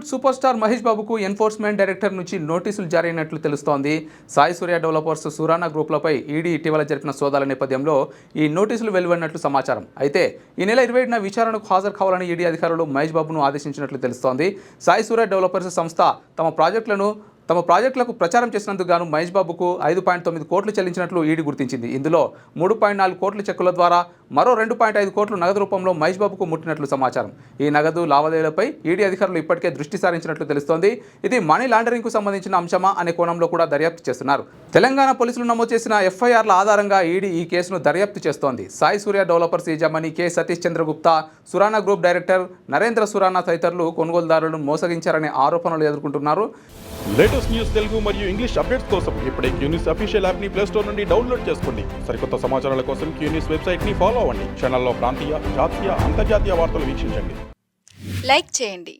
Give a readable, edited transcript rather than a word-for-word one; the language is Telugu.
బాలీవుడ్ సూపర్ స్టార్ మహేష్ బాబుకు ఎన్ఫోర్స్మెంట్ డైరెక్టర్ నుంచి నోటీసులు జారీ అయినట్లు తెలుస్తోంది. సాయి సూర్య డెవలపర్స్ సురానా గ్రూప్లపై ఈడీ ఇటీవల జరిపిన సోదాల నేపథ్యంలో ఈ నోటీసులు వెలువడినట్లు సమాచారం. అయితే ఈ నెల 27న విచారణకు హాజరు కావాలని ఈడీ అధికారులు మహేష్ బాబును ఆదేశించినట్లు తెలుస్తోంది. సాయి సూర్య డెవలపర్స్ సంస్థ తమ ప్రాజెక్టులకు ప్రచారం చేసినందుకు గాను మహేష్ బాబుకు 5.9 కోట్లు చెల్లించినట్లు ఈడీ గుర్తించింది. ఇందులో 3.4 కోట్ల చెక్కుల ద్వారా మరో 2.5 కోట్లు నగదు రూపంలో మహేష్ బాబుకు ముట్టినట్లు సమాచారం. ఈ నగదు లావాదేవీలపై ఈడీ అధికారులు ఇప్పటికే దృష్టి సారించినట్లు తెలుస్తోంది. ఇది మనీ లాండరింగ్కు సంబంధించిన అంశమా అనే కోణంలో కూడా దర్యాప్తు చేస్తున్నారు. తెలంగాణ పోలీసులు నమోదు చేసిన ఎఫ్ఐఆర్ల ఆధారంగా ఈడీ ఈ కేసును దర్యాప్తు చేస్తోంది. సాయి సూర్య డెవలపర్స్ యజమాని కె సతీష్ చంద్ర గుప్తా, సురానా గ్రూప్ డైరెక్టర్ నరేంద్ర సురానా తదితరులు కొనుగోలుదారులను మోసగించారనే ఆరోపణలు ఎదుర్కొంటున్నారు. లేటెస్ట్ న్యూస్ తెలుగు మరియు ఇంగ్లీష్ అప్డేట్స్ కోసం ఇప్పుడే క్యూన్యూస్ అఫీషియల్ యాప్ ని ప్లే స్టోర్ నుండి డౌన్లోడ్ చేసుకోండి. సరికొత్త సమాచారాల కోసం క్యూన్యూస్ వెబ్సైట్ ని ఫాలో అవ్వండి. ఛానల్లో ప్రాంతీయ, జాతీయ, అంతర్జాతీయ వార్తలు వీక్షించండి. లైక్ చేయండి.